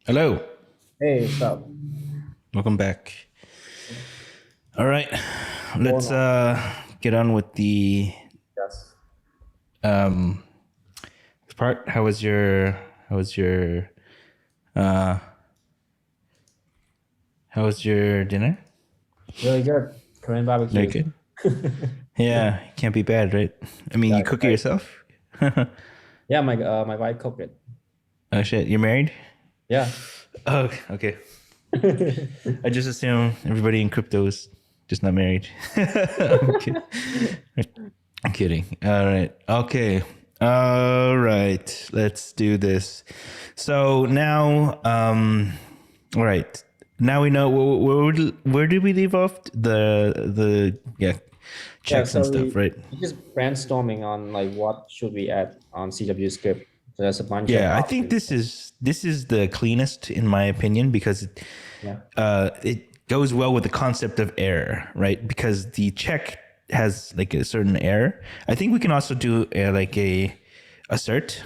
Hello, Hey, what's up? welcome back. All right, Going let's on? get on with the Yes. um part. Uh how was your dinner? Really good. Korean Very barbecue. good. Yeah, can't be bad, right? I mean, Yeah, you it's cook it very good. yourself. Yeah, my wife cooked it. Oh shit, you're married? Yeah. Oh, okay. I just assume everybody in crypto is just not married. Okay. I'm kidding. All right. Okay. All right. Let's do this. So now, all right. Now we know where did we leave off? Yeah, Yeah, checks and so stuff, right? we just brainstorming on like what should we add on CWScript. So there's a bunch of Yeah, I think options. this is the cleanest in my opinion because Yeah. it goes well with the concept of error, right? Because the check has like a certain error. I think we can also do like a assert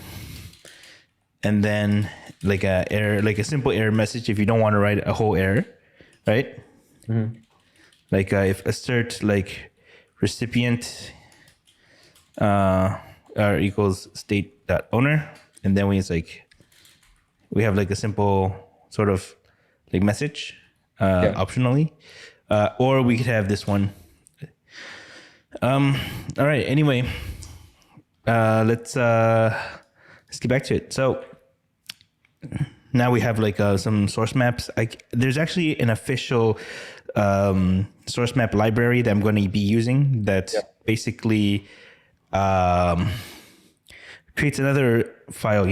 and then like a error, like a simple error message if you don't want to write a whole error, right? Hmm. Like if assert like recipient equals state dot owner, and then we have like a simple sort of like message Yeah. optionally, or we could have this one. All right. Anyway, let's get back to it. So now we have like some source maps. There's actually an official source map library that I'm going to be using that Yeah. basically um, creates another file,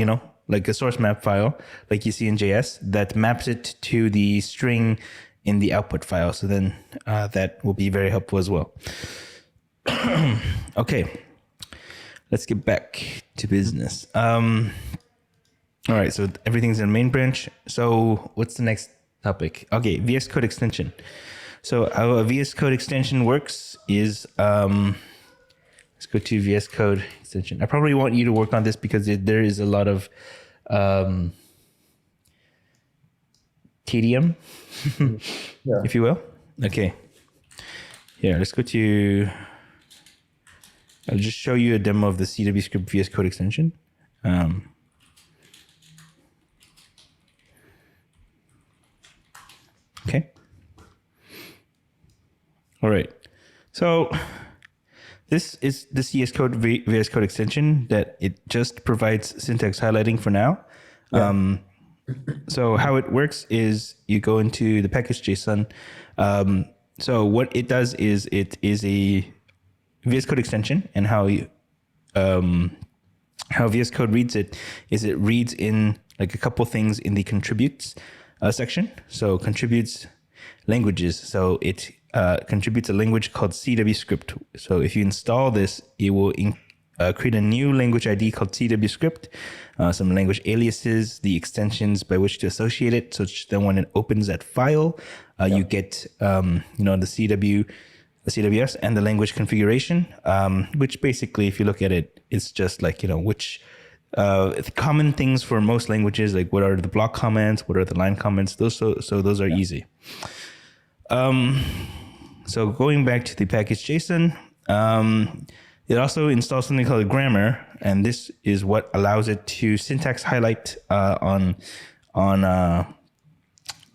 like a source map file, like you see in JS, that maps it to the string in the output file. So then that will be very helpful as well. Okay, let's get back to business. All right, so everything's in the main branch. So what's the next topic? Okay, VS Code extension. So how a VS Code extension works is let's go to VS Code extension. I probably want you to work on this because there is a lot of tedium, Mhm. if Yeah. you will. Okay, here, let's go to. I'll just show you a demo of the CWScript VS Code extension. Um, okay. All right. So this is the VS Code extension that it just provides syntax highlighting for now. Yeah. So how it works is you go into the package JSON. So what it does is it is a VS Code extension, and how VS Code reads it is it reads in like a couple things in the contributes section. So contributes languages. So it contributes a language called CWScript. So if you install this, it will create a new language ID called CWScript, some language aliases, the extensions by which to associate it. So then when it opens that file, you Yeah. get the CWS and the language configuration, which basically, if you look at it, it's just like, which common things for most languages, like what are the block comments, what are the line comments, so those are easy. So going back to the package JSON, it also installs something called a grammar, and this is what allows it to syntax highlight on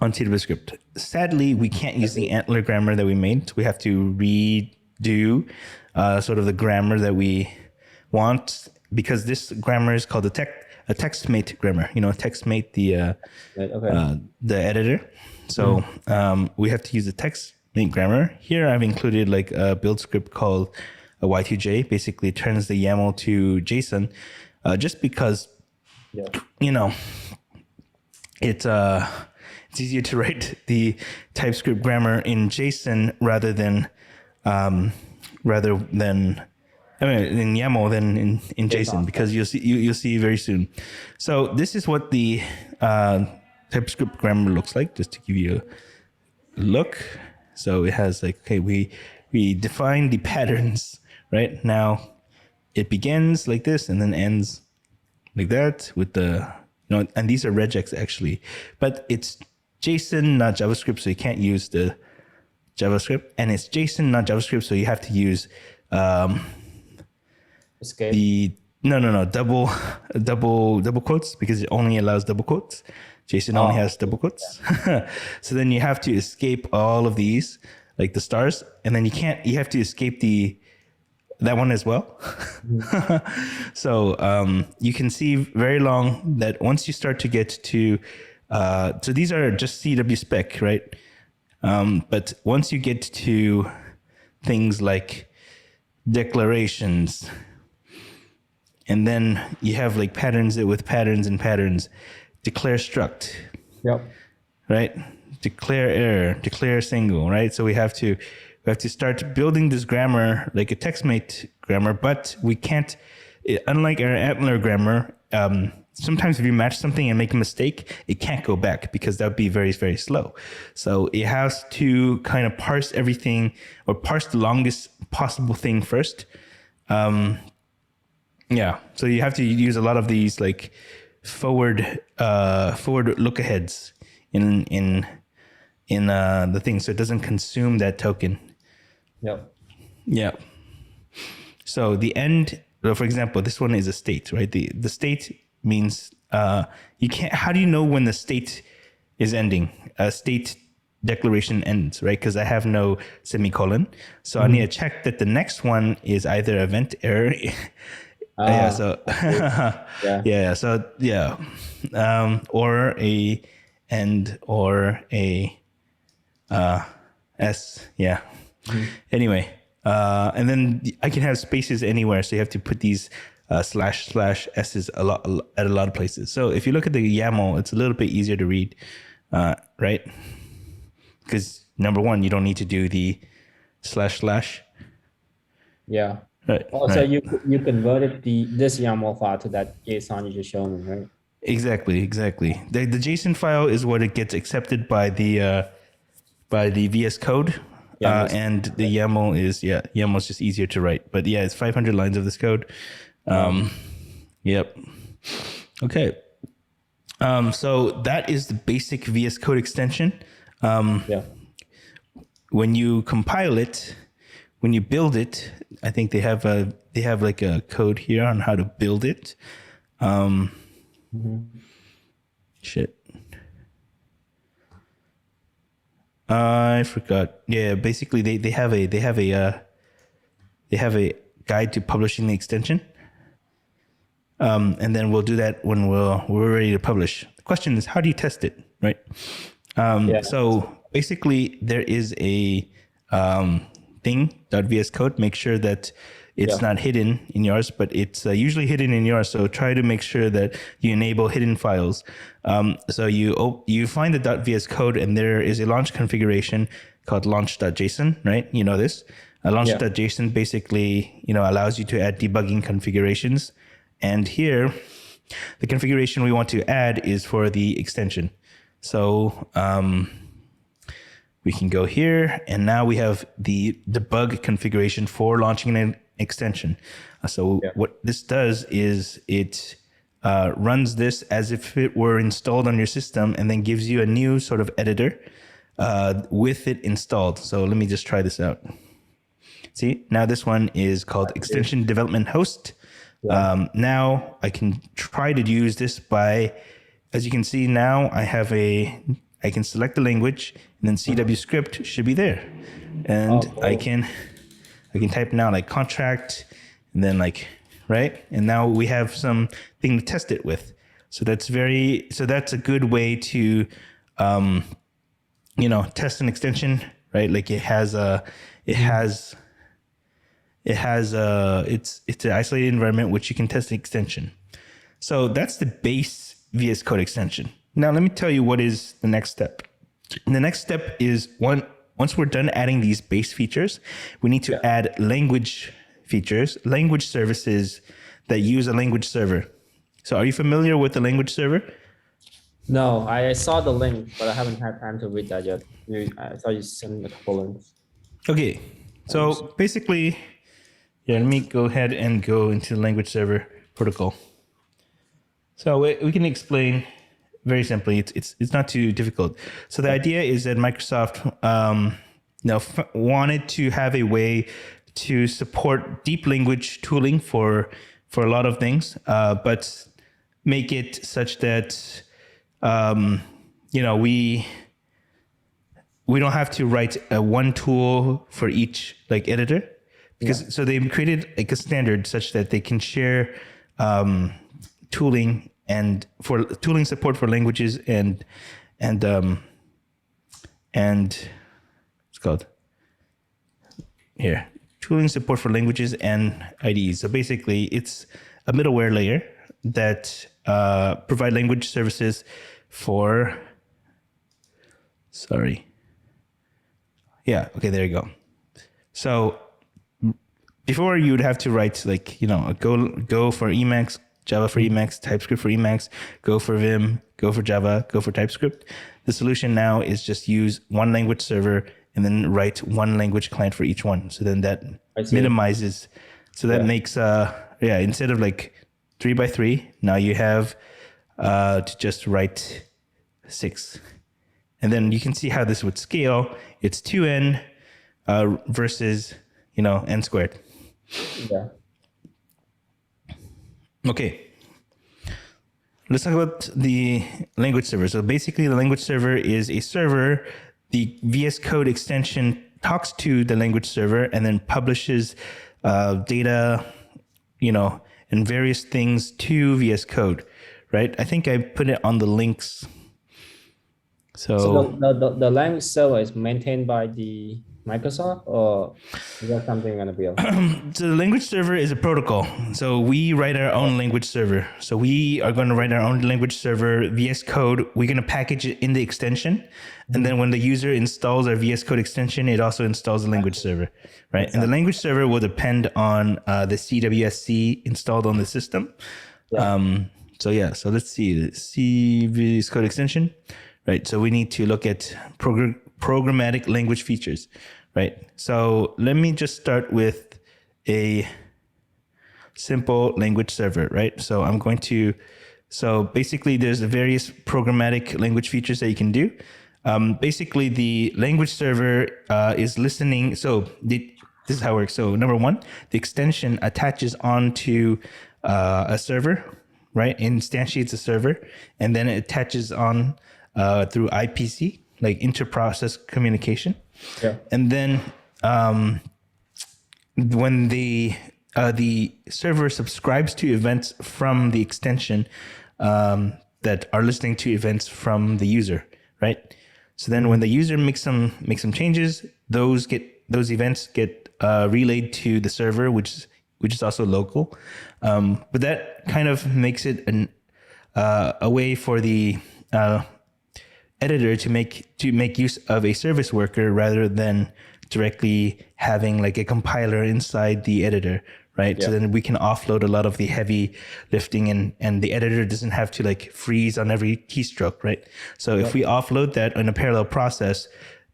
CWScript. Sadly, we can't use the antler grammar that we made. So we have to redo sort of the grammar that we want, because this grammar is called a TextMate grammar. TextMate, Right. Okay. the editor. So Mhm. we have to use the TextMate grammar. Here I've included like a build script called a Y2J. Basically turns the YAML to JSON, just because Yeah. you know it's it's easier to write the TypeScript grammar in JSON rather than I mean in YAML than in JSON, JSON. Yeah. because you'll see very soon. So this is what the TypeScript grammar looks like, just to give you a look. So it has like, okay, we define the patterns right now. It begins like this and then ends like that with the and these are regex actually, but it's JSON, not JavaScript, so you can't use the JavaScript, and it's JSON, not JavaScript, so you have to use Escape. the double quotes, because it only allows double quotes. JSON only has double quotes. So then you have to escape all of these, like the stars, and then you have to escape that one as well. So you can see very long that once you start to get to, so these are just CW spec, right? But once you get to things like declarations, and then you have like patterns with patterns and patterns, declare struct, right? Declare error, declare single, right? So we have to start building this grammar like a TextMate grammar, but we can't, unlike our Antler grammar, sometimes if you match something and make a mistake, it can't go back because that would be very, very slow. So it has to kind of parse everything, or parse the longest possible thing first. So you have to use a lot of these like forward look aheads in the thing, so it doesn't consume that token. Yeah. So the end, for example, this one is a state, right? The state means you can't. How do you know when the state is ending? A state declaration ends, right? Because I have no semicolon, so I need to check that the next one is either event error. Or a end, or a s. Anyway, and then I can have spaces anywhere, so you have to put these slash s's at a lot of places. So if you look at the YAML, it's a little bit easier to read, right? Because number one, you don't need to do the slash. Right. So you converted this YAML file to that JSON you just showed me, right? Exactly. The JSON file is what it gets accepted by the VS Code, and the YAML is YAML is just easier to write. But yeah, it's 500 lines of this code. Yep. Okay. So that is the basic VS Code extension. When you compile it, when you build it, I think they have like a code here on how to build it. Shit. I forgot. Yeah, basically they have a guide to publishing the extension. And then we'll do that when we're ready to publish. The question is, how do you test it, right? So basically there is a thing.VS Code. Make sure that it's not hidden in yours, but it's usually hidden in yours. So try to make sure that you enable hidden files. So you find the .VS Code, and there is a launch configuration called launch.json, right? You know this. Launch.json basically, allows you to add debugging configurations. And here, the configuration we want to add is for the extension. So we can go here, and now we have the debug configuration for launching an extension. What this does is it runs this as if it were installed on your system, and then gives you a new sort of editor with it installed. So let me just try this out. See, now this one is called Extension Development Host. Now I can try to use this by, as you can see now, I can select the language, and then CWScript should be there. And I can type now like contract, and then like, right? And now we have something to test it with. So that's a good way to, test an extension, right? Like it's an isolated environment which you can test an extension. So that's the base VS Code extension. Now let me tell you what is the next step. The next step is once we're done adding these base features, we need to add language features, language services that use a language server. So are you familiar with the language server? No, I saw the link, but I haven't had time to read that yet. I saw you send a couple links. Okay, so basically, let me go ahead and go into the language server protocol. So we can explain very simply. It's not too difficult. So the idea is that Microsoft wanted to have a way to support deep language tooling for a lot of things, but make it such that we don't have to write one tool for each like editor, because so they created like a standard such that they can share tooling and for tooling support for languages and what's called here tooling support for languages and IDEs. So basically, it's a middleware layer that provide language services for. Sorry. Yeah. Okay. There you go. So before you would have to write like Go for Emacs, Java for Emacs, TypeScript for Emacs, Go for Vim, Go for Java, Go for TypeScript. The solution now is just use one language server and then write one language client for each one. So then that minimizes. So that makes instead of like 3x3, now you have to just write 6. And then you can see how this would scale. It's 2n versus n squared. Yeah. Okay. Let's talk about the language server. So basically, the language server is a server. The VS Code extension talks to the language server and then publishes data, and various things to VS Code, right? I think I put it on the links. So the language server is maintained by the Microsoft, or is that something you're gonna build? So the language server is a protocol. So we write our own language server. So we are going to write our own language server, VS Code. We're going to package it in the extension. And then when the user installs our VS Code extension, it also installs the language server, right? And the language server will depend on the CWSC installed on the system. Yeah. So let's see the VS Code extension, right? So we need to look at programmatic language features, right? So let me just start with a simple language server, right? So basically there's various programmatic language features that you can do. Basically the language server is listening. This is how it works. So number one, the extension attaches onto a server, right? Instantiates a server, and then it attaches on through IPC, like inter-process communication. Yeah. And then when the server subscribes to events from the extension that are listening to events from the user, right? So then when the user makes some changes, those events get relayed to the server, which is also local. But that kind of makes it a way for the editor to make use of a service worker rather than directly having like a compiler inside the editor, right? Yeah. So then we can offload a lot of the heavy lifting and the editor doesn't have to like freeze on every keystroke, right? So if we offload that in a parallel process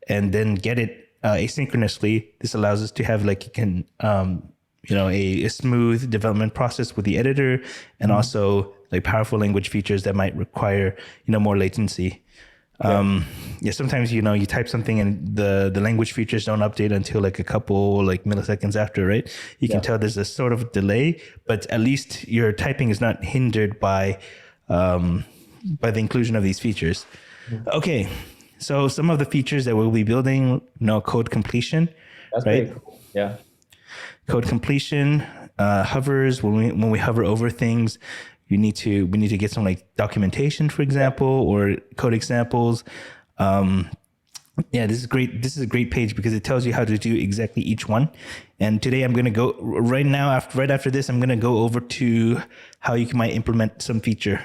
and then get it asynchronously, this allows us to have like a smooth development process with the editor and also like powerful language features that might require more latency. Sometimes you type something and the language features don't update until like a couple like milliseconds after, right? You can tell there's a sort of delay, but at least your typing is not hindered by the inclusion of these features. Okay, so some of the features that we'll be building, code completion. That's right? pretty cool. Yeah. Code completion, hovers when we hover over things. We need to get some like documentation, for example, or code examples. This is great. This is a great page because it tells you how to do exactly each one. And today I'm going to go right after this, I'm going to go over to how you might implement some feature.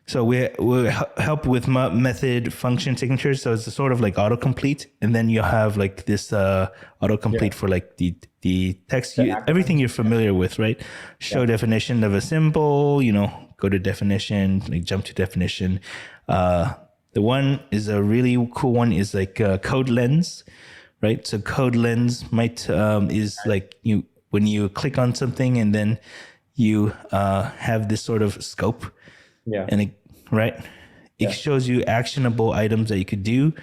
So we'll help with method function signatures. So it's a sort of like autocomplete, and then you'll have like this autocomplete for like the text, everything you're familiar with, right? Show definition of a symbol, go to definition, like jump to definition. The one is a really cool one is like code lens, right? So code lens is like when you click on something and then you have this sort of scope, Yeah. and it Yeah. shows you actionable items that you could do.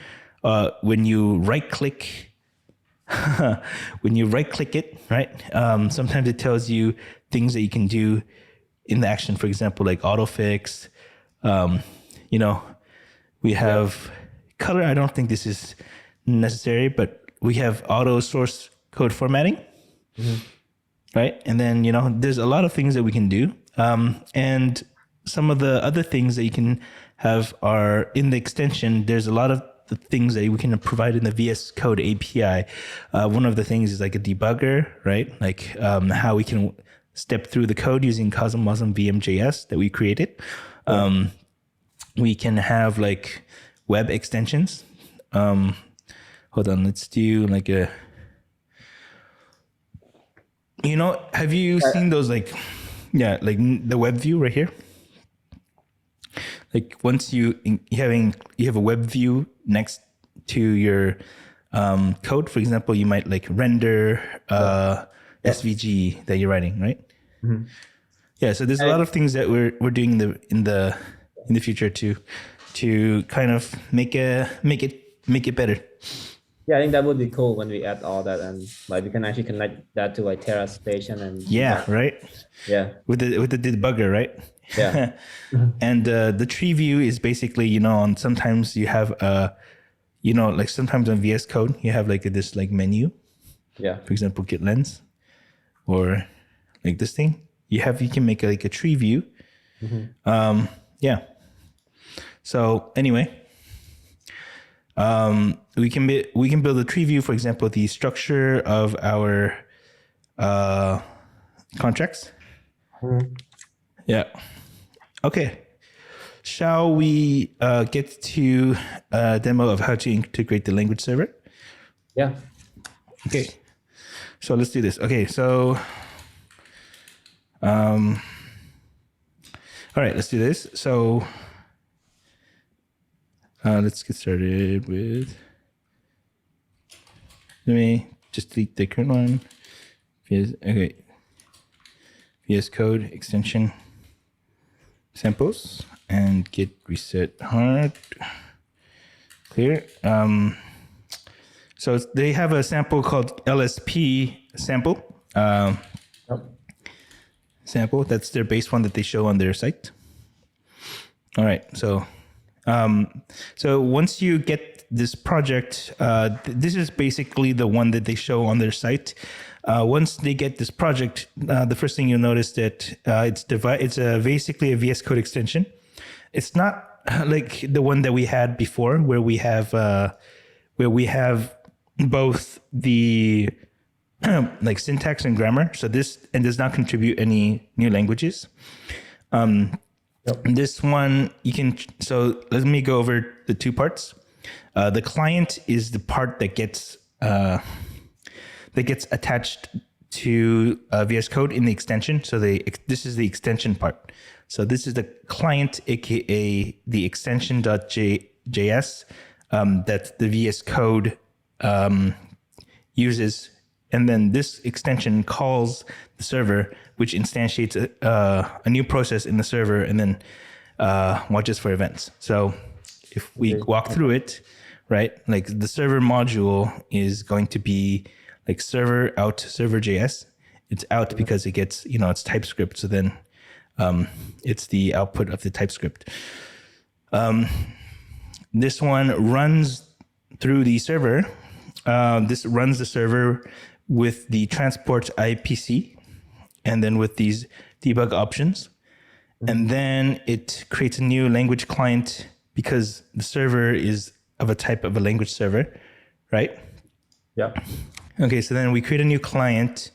When you right click, it, right? Sometimes it tells you things that you can do in the action. For example, like autofix. We have color. I don't think this is necessary, but we have auto source code formatting, right? And then, there's a lot of things that we can do. And some of the other things that you can have are in the extension. There's a lot of the things that we can provide in the VS Code API. One of the things is like a debugger, right? Like how we can step through the code using Cosmos VM.js that we created. We can have like web extensions. Hold on, let's do like a, have you seen those like the web view right here? Like once you have a web view next to your code, for example, you might like render SVG that you're writing, right? Yeah, so there's a lot of things that we're doing in the future to kind of make it better. Yeah, I think that would be cool when we add all that, and like we can actually connect that to like Terra Station and right. Yeah. With the debugger, right? Yeah. And the tree view is basically, on sometimes you have like sometimes on VS Code you have like this like menu. Yeah. For example, git lens, or like this thing. You can make like a tree view. Yeah. So anyway, we can build a tree view. For example, the structure of our contracts. Yeah. Okay. Shall we get to a demo of how to integrate the language server? Yeah. Okay. So let's do this. Okay. So, all right, let's do this. So, let's get started with, let me just delete the current one. VS Code Extension samples and git reset hard clear. So they have a sample called lsp-sample. Sample, that's their base one that they show on their site. All right, so once you get this project, this is basically the one that they show on their site. Once they get this project, the first thing you'll notice that it's basically a VS Code extension. It's not like the one that we had before, where we have both the like syntax and grammar. So this does not contribute any new languages. This one you can. So let me go over the two parts. The client is the part that gets attached to VS Code in the extension. So this is the extension part. So this is the client, aka the extension.js that the VS Code uses. And then this extension calls the server, which instantiates a new process in the server and then watches for events. So if we walk through it, right, like the server module is going to be like server out server.js. It's out because it gets, it's TypeScript. So then it's the output of the TypeScript. This one runs through the server. This runs the server with the transport IPC and then with these debug options. And then it creates a new language client because the server is of a type of a language server, right? Yeah. Okay, so then we create a new client,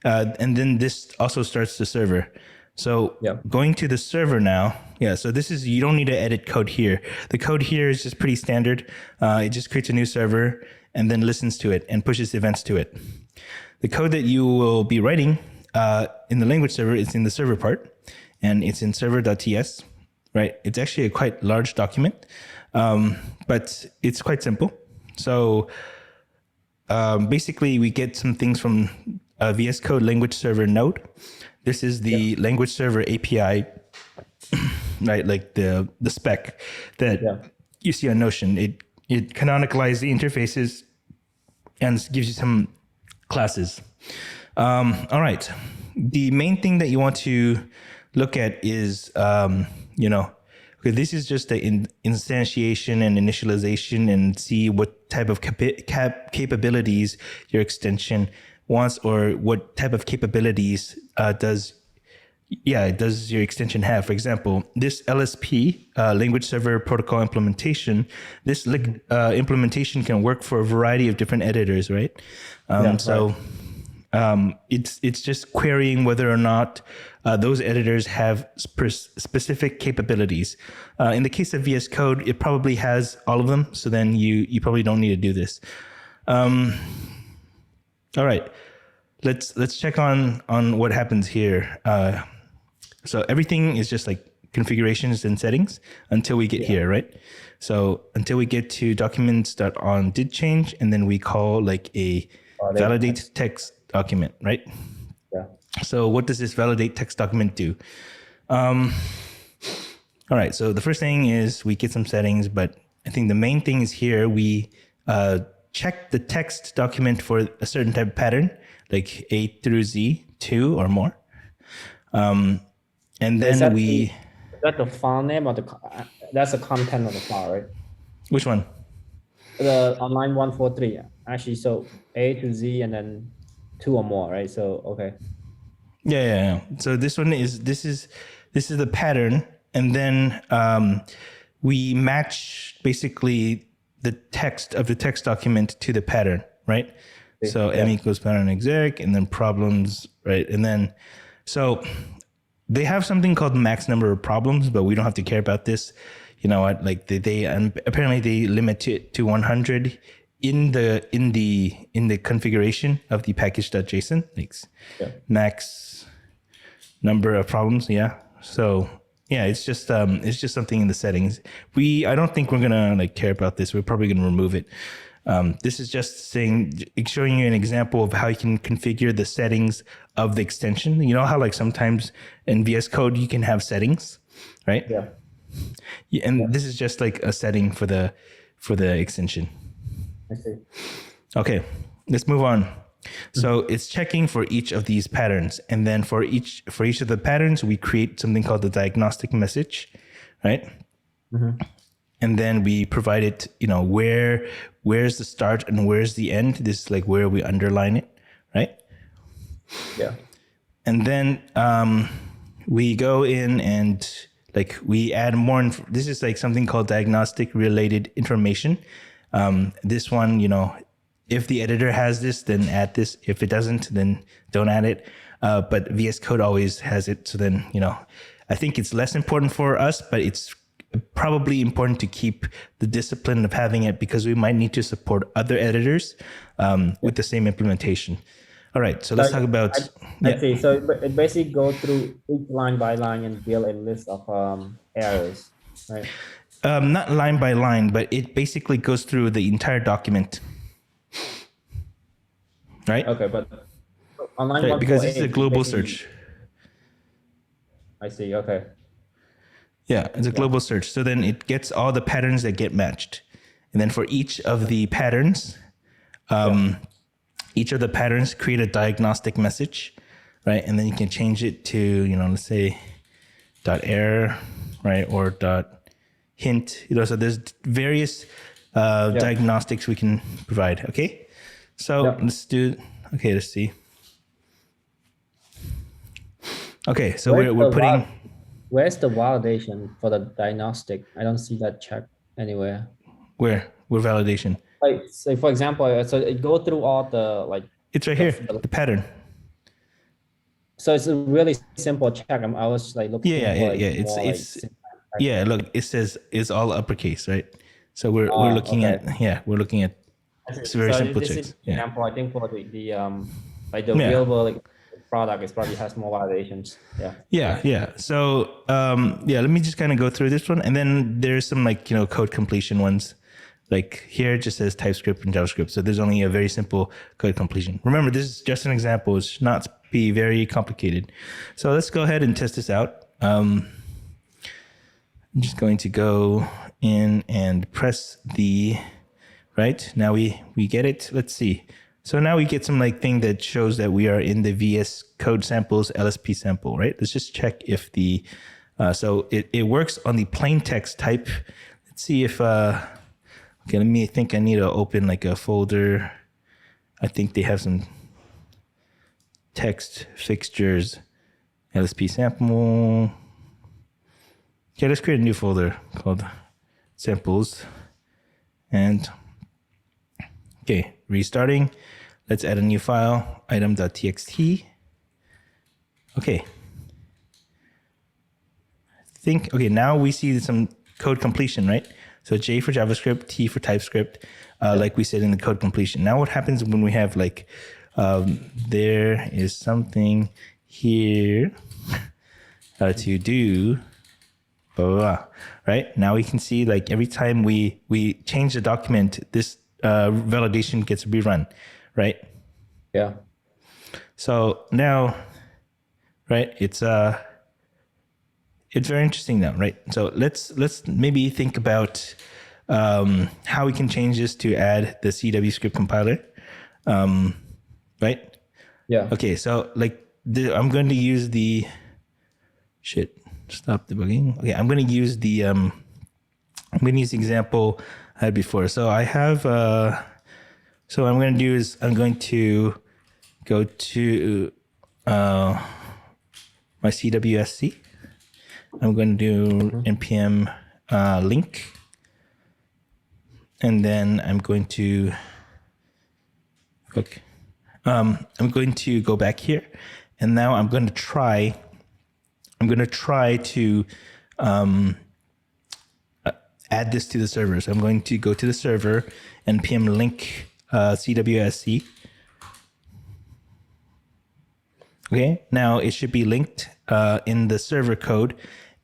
and then this also starts the server. So going to the server now, so this is, you don't need to edit code here. The code here is just pretty standard. It just creates a new server and then listens to it and pushes events to it. The code that you will be writing in the language server is in the server part, and it's in server.ts, right? It's actually a quite large document, but it's quite simple. So basically we get some things from VS Code language server node. This is the language server API, right? Like the spec that you see on Notion. It canonicalizes the interfaces and gives you some classes. All right. The main thing that you want to look at is, okay, this is just the instantiation and initialization, and see what type of capabilities your extension wants, or what type of capabilities does your extension have. For example, this LSP, language server protocol implementation, this implementation can work for a variety of different editors, right? It's just querying whether or not those editors have specific capabilities. In the case of VS Code, it probably has all of them, so then you probably don't need to do this. All right, let's check on what happens here. So everything is just like configurations and settings until we get here, right? So until we get to documents.onDidChange, and then we call like a validate text document, right? Yeah. So what does this validate text document do? All right, so the first thing is we get some settings, but I think the main thing is here we check the text document for a certain type of pattern, like A through Z, 2 or more. And then is that the file name or that's the content of the file, right? Which one? The on line 143, actually. So A to Z and then 2 or more, right? So okay. Yeah. So this is the pattern, and then we match basically the text of the text document to the pattern, right? Okay. So M equals pattern exec, and then problems, right? And then so they have something called max number of problems, but we don't have to care about this. You know what? Like they apparently they limit it to 100 in the configuration of the package.json, like max number of problems. Yeah. So yeah, it's just something in the settings. I don't think we're gonna like care about this. We're probably gonna remove it. This is just showing you an example of how you can configure the settings of the extension. You know how like sometimes in VS Code you can have settings, right? Yeah. And this is just like a setting for the extension. I see. Okay, let's move on. So it's checking for each of these patterns, and then for each of the patterns, we create something called the diagnostic message, right? Mm-hmm. And then we provide it, where's the start and where's the end. This is like where we underline it, right? Yeah. And then we go in and like we add more. This is like something called diagnostic related information. This one, if the editor has this, then add this. If it doesn't, then don't add it. But VS Code always has it. So then, I think it's less important for us, but it's probably important to keep the discipline of having it because we might need to support other editors with the same implementation. All right, so let's talk about... Let's see. So it basically goes through each line by line and build a list of errors, right? Not line by line, but it basically goes through the entire document. Right? Okay, but on line right, because this is a global search. I see, okay. Yeah, it's a global search. So then it gets all the patterns that get matched. And then for each of the patterns, create a diagnostic message, right? And then you can change it to, let's say .error, right? Or .hint, so there's various diagnostics we can provide, okay? So let's see. Okay, so we're putting... Where's the validation for the diagnostic? I don't see that check anywhere. Where validation? Like, say for example, so it go through all the like. It's right here, the pattern. So it's a really simple check. I was like looking. Yeah. Look, it says it's all uppercase, right? So we're looking at it's very simple checks. Example, I think for the real world product, it probably has more validations. Yeah. So let me just kind of go through this one, and then there's some code completion ones. Like here it just says TypeScript and JavaScript. So there's only a very simple code completion. Remember, this is just an example. It's not be very complicated. So let's go ahead and test this out. I'm just going to go in and press the, right? Now we get it. Let's see. So now we get some like thing that shows that we are in the VS Code samples LSP sample, right? Let's just check if the, so it works on the plain text type. Let's see if, okay, I think I need to open like a folder. I think they have some text fixtures, LSP sample. Okay, let's create a new folder called samples. And okay, restarting. Let's add a new file, item.txt. Okay. Okay, now we see some code completion, right? So J for JavaScript, T for TypeScript, like we said in the code completion. Now what happens when we have like, there is something here to do, blah, blah, blah, right? Now we can see like every time we change the document, this validation gets rerun, right? Yeah. So now, right, it's very interesting now, right? So let's maybe think about how we can change this to add the CWScript compiler, right? Yeah. Okay, so like I'm going to use the stop debugging. Okay, I'm going to use the example I had before. So I have so what I'm going to do is I'm going to go to my CWSC. I'm going to do npm link, and then I'm going to I'm going to go back here, and now I'm going to try to add this to the server. So I'm going to go to the server, npm link CWSC. Okay, now it should be linked in the server code.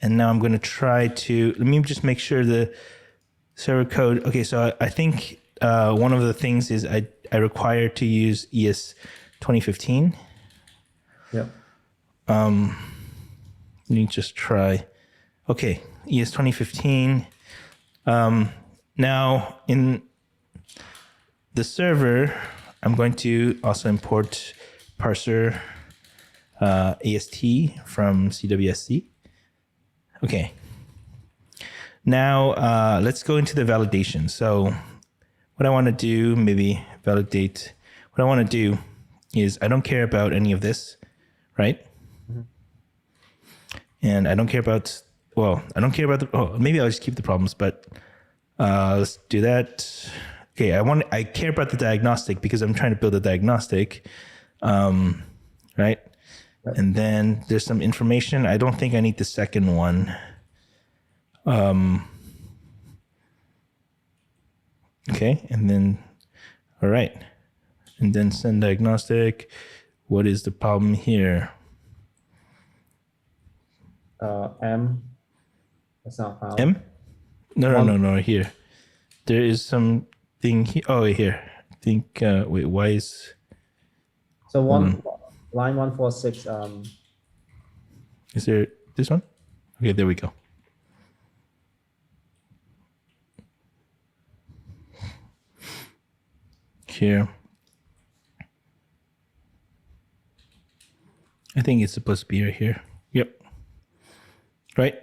And now I'm going to try to, let me just make sure the server code. Okay, so I think one of the things is I require to use ES 2015. Yeah. Let me just try. Okay, ES 2015. Now in the server, I'm going to also import parser AST from CWSC. Okay. Now let's go into the validation. So what I want to do, maybe validate. What I want to do is I don't care about any of this, right? Mm-hmm. And I don't care about, well, I don't care about the, oh, maybe I'll just keep the problems, but let's do that. Okay, I care about the diagnostic because I'm trying to build a diagnostic, right? And then there's some information. I don't think I need the second one. Okay, and then, all right. And then send diagnostic. What is the problem here? M. That's not found. M? No, here. There is something here. Oh, here. I think, wait, why is... So line 146. Is there this one? Okay, there we go. Here. I think it's supposed to be right here. Yep. Right?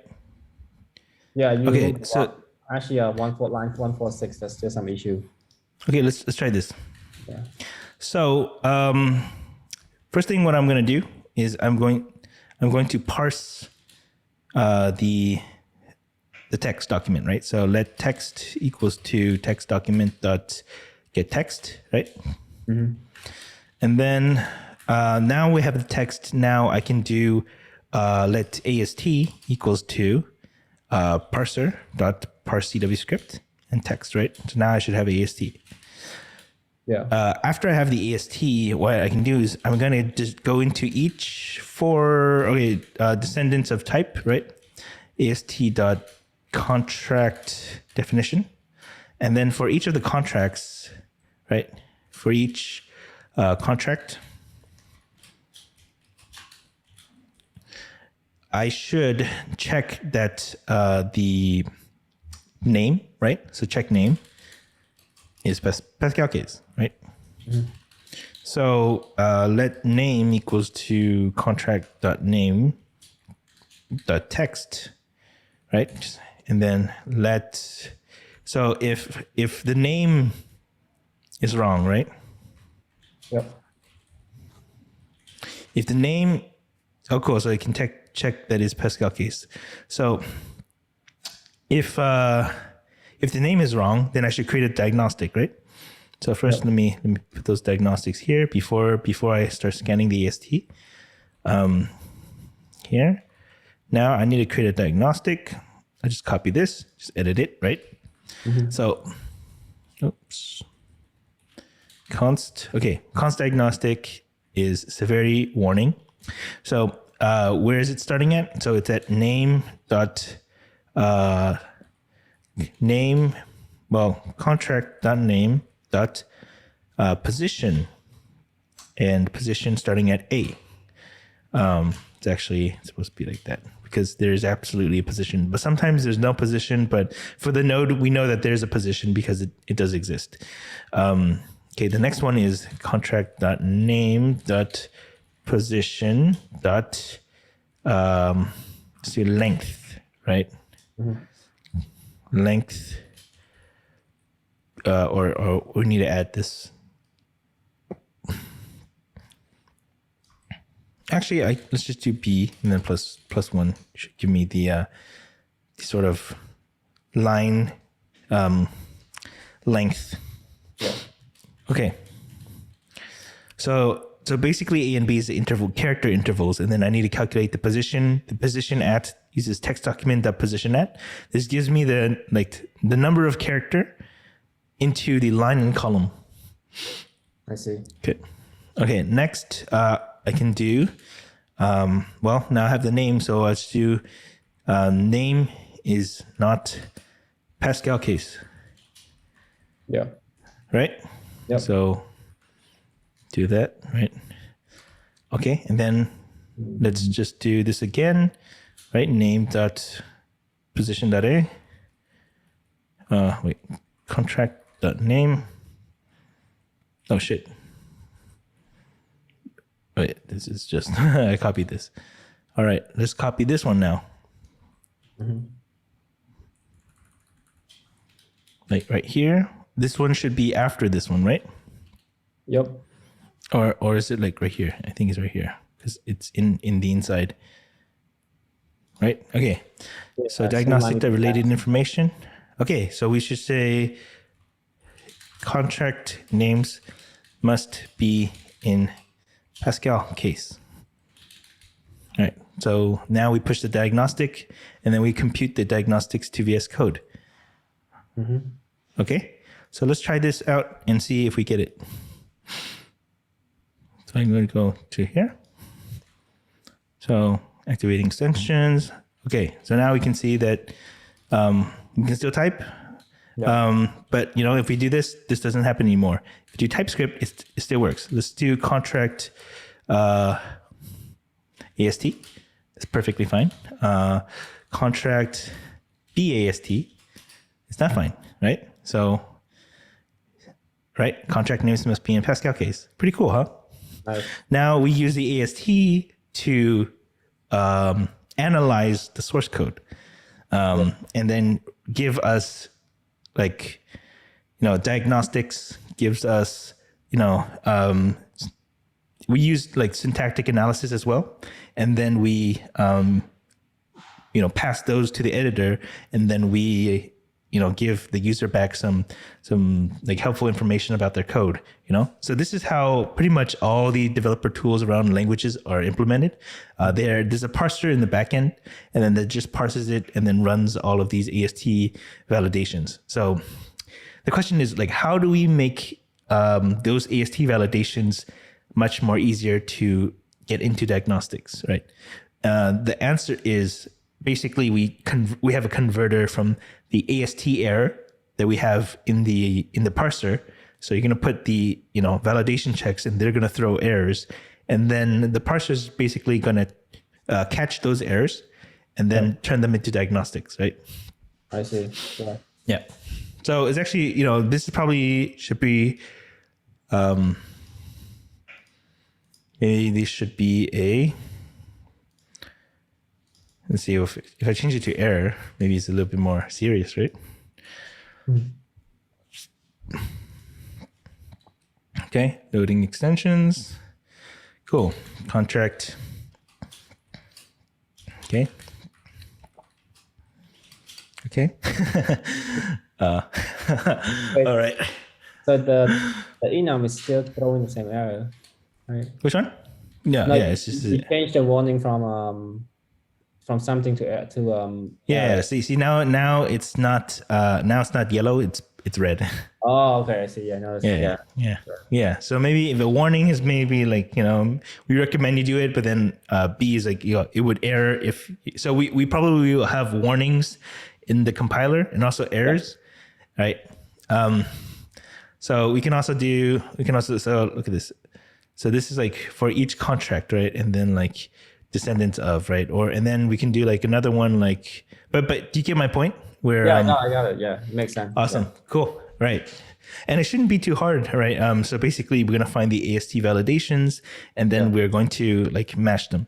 Yeah. Okay, so actually, line 146. That's still some issue. Okay, let's try this. Yeah. So first thing, what I'm going to do is I'm going to parse the text document, right? So let text equals to text document dot get text, right? Mm-hmm. And then now we have the text. Now I can do let AST equals to parser dot parse CWScript and text, right? So now I should have AST. Yeah. After I have the AST, what I can do is I'm going to just go into each descendants of type, right? AST dot contract definition. And then for each of the contracts, right? For each contract, I should check that the name, right? So check name is Pascal case, right? So let name equals to contract.name.text, right? And then so if the name is wrong, right? Yep. If the name, oh cool, so I can check that is Pascal case. So if the name is wrong, then I should create a diagnostic, right? So first, let me put those diagnostics here before I start scanning the AST. Here. Now I need to create a diagnostic. I just copy this, just edit it, right? So, oops. Const diagnostic is severity warning. So where is it starting at? So it's at contract.name.position, and position starting at A. It's actually supposed to be like that because there's absolutely a position, but sometimes there's no position. But for the node, we know that there's a position because it does exist. Okay, the next one is contract.name.position see length, right? Length, or we need to add this. Actually, let's just do B and then plus one should give me the sort of line length. Yeah. Okay. So basically A and B is the character intervals, and then I need to calculate the position. The position at uses text document.position at. This gives me the number of character into the line and column. I see. Good. Okay, next I can do, now I have the name, so let's do name is not Pascal case. Yeah. Right? Yep. So do that, right? Okay, and then let's just do this again, right? Name.position.a. Contract.name. Oh, shit. Wait, this is just, I copied this. All right, let's copy this one now. Like right here. This one should be after this one, right? Yep. Or is it like right here? I think it's right here because it's in the inside. Right? Okay. Yeah, So diagnostic related information. Okay, so we should say contract names must be in Pascal case. All right. So now we push the diagnostic and then we compute the diagnostics to VS Code. Okay. So let's try this out and see if we get it. So I'm going to go to here. So activating extensions. Okay. So now we can see that we can still type. Yeah. But if we do this doesn't happen anymore. If we do TypeScript, it still works. Let's do contract AST. It's perfectly fine. Contract BAST. It's not fine, right? So, right, contract names must be in Pascal case. Pretty cool, huh? Nice. Now we use the AST to analyze the source code, and then give us diagnostics. Gives us we use syntactic analysis as well, and then we pass those to the editor, and then we give the user back some helpful information about their code. So this is how pretty much all the developer tools around languages are implemented. There's a parser in the backend, and then that just parses it and then runs all of these AST validations. So the question is how do we make those AST validations much more easier to get into diagnostics, right? The answer is basically we have a converter from the AST error that we have in the parser. So you're going to put the validation checks, and they're going to throw errors, and then the parser is basically going to catch those errors and then turn them into diagnostics, right? I see. Yeah. Yeah. So it's actually, this probably should be, maybe this should be let's see, if I change it to error, maybe it's a little bit more serious, right? Okay, loading extensions. Cool. Contract. Okay. Okay. All right. So the enum is still throwing the same error, right? Which one? Yeah, No, it's just you changed the warning from something to yeah. error. See now it's not yellow. It's red. Oh, okay. I see. Yeah, no, Yeah. So maybe if the warning is maybe like, we recommend you do it, but then B is like, it would error if, so we probably will have warnings in the compiler and also errors, right? So we can also so look at this. So this is like for each contract, right? And then like descendants of, right? And then we can do like another one, like, but do you get my point? Where, no, I got it. Yeah, it makes sense. Awesome. Yeah. Cool. Right. And it shouldn't be too hard, right? So basically we're going to find the AST validations and then we're going to like match them.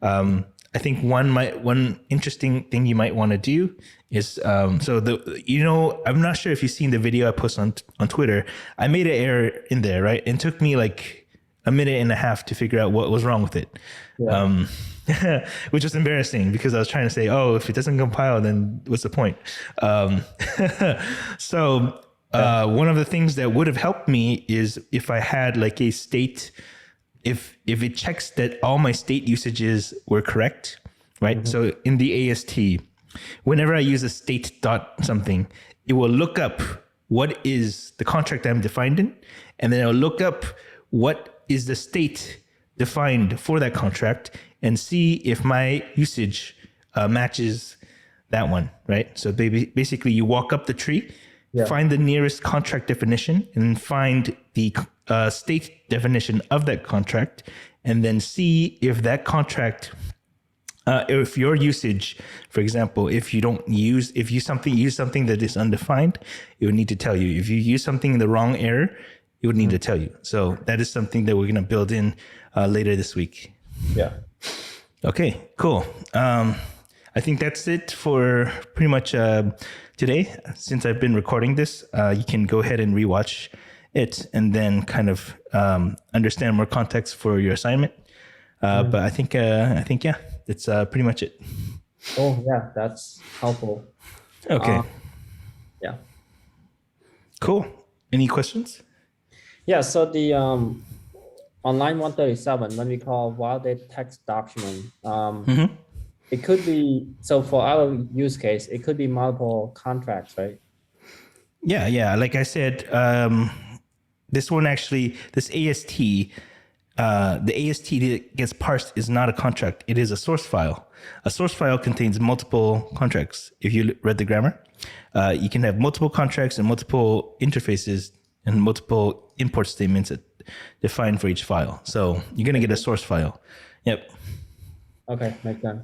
I think one interesting thing you might want to do is, I'm not sure if you've seen the video I posted on Twitter. I made an error in there, right? It took me like a minute and a half to figure out what was wrong with it. Yeah. Which was embarrassing because I was trying to say, if it doesn't compile, then what's the point? So one of the things that would have helped me is if I had like a state, if it checks that all my state usages were correct, right? Mm-hmm. So in the AST, whenever I use a state dot something, it will look up what is the contract I'm defined in, and then it'll look up what is the state defined for that contract and see if my usage matches that one, right? So basically you walk up the tree, find the nearest contract definition, and find the state definition of that contract, and then see if that contract, if your usage, for example, if you use something that is undefined, it would need to tell you. If you use something in the wrong error, it would need to tell you. So that is something that we're going to build in later this week. Yeah. Okay, cool. I think that's it for pretty much today. Since I've been recording this, you can go ahead and rewatch it and then kind of understand more context for your assignment. But I think that's pretty much it. Oh yeah, that's helpful. Okay. Yeah. Cool. Any questions? Yeah. So the on line 137, when we call validate text document, it could be, so for our use case, it could be multiple contracts, right? Yeah. Like I said, this one actually, this AST, the AST that gets parsed is not a contract. It is a source file. A source file contains multiple contracts. If you read the grammar, you can have multiple contracts and multiple interfaces and multiple import statements that defined for each file. So you're going to get a source file. Yep. Okay, makes sense.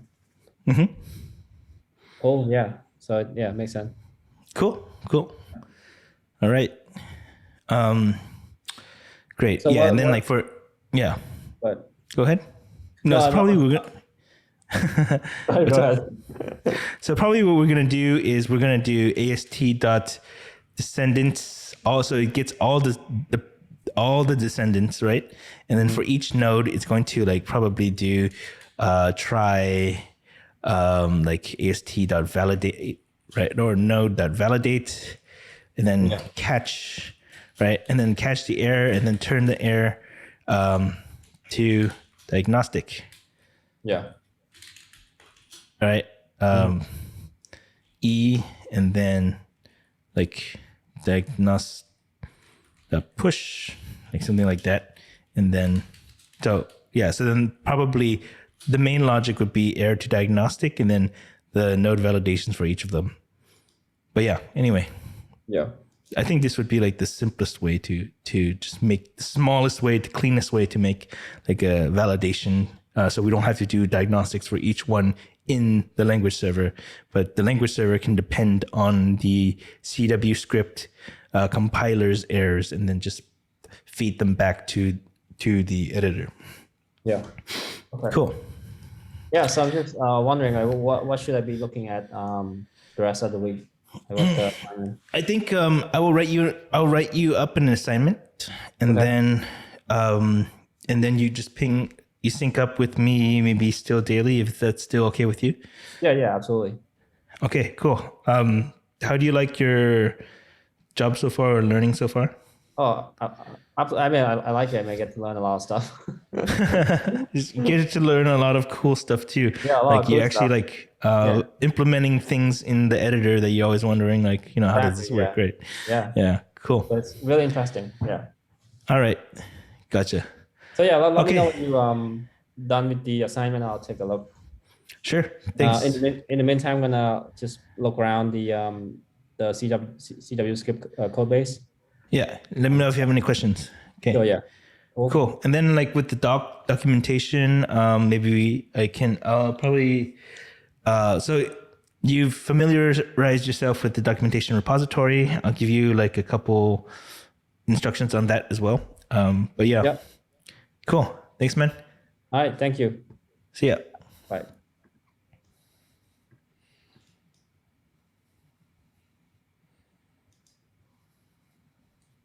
Mm-hmm. Oh, yeah. So, yeah, makes sense. Cool. All right. Great. So and then like for, But go ahead. No, it's probably we're going to... So probably what we're going to do is we're going to do AST.descendants. Also, it gets all the descendants, right? And then for each node, it's going to like probably do try like AST.validate, right? Or node.validate, and then catch, right? And then catch the error, and then turn the error to diagnostic. Yeah. All right. E, and then like diagnose the push, like something like that. And then, so then probably the main logic would be error to diagnostic and then the node validations for each of them. But anyway. Yeah. I think this would be like the simplest way to just make the smallest way, the cleanest way to make like a validation. So we don't have to do diagnostics for each one in the language server, but the language server can depend on the CWScript compiler's errors and then just feed them back to the editor. Yeah. Okay. Cool. Yeah. So I'm just wondering, like, what should I be looking at the rest of the week? Like, what's the assignment? I think I'll write you up an assignment, and Okay. then you just you sync up with me, maybe still daily, if that's still okay with you. Yeah. Absolutely. Okay, cool. How do you like your job so far, or learning so far? Oh, I mean, I like it. I mean, I get to learn a lot of stuff. You get to learn a lot of cool stuff too. Yeah, a lot Like of you cool actually stuff. like implementing things in the editor that you're always wondering, like, how does this Exactly. work? Right? Yeah. Yeah. Cool. So it's really interesting. Yeah. All right. Gotcha. So yeah, let me know Okay. when you done with the assignment. I'll take a look. Sure. Thanks. In the meantime, I'm gonna just look around the CWScript code base. Yeah. Let me know if you have any questions. Okay. So yeah. Cool. And then like with the documentation, maybe I'll probably, so you've familiarized yourself with the documentation repository. I'll give you like a couple instructions on that as well. But yeah. Yeah. Cool. Thanks, man. All right. Thank you. See ya. Bye.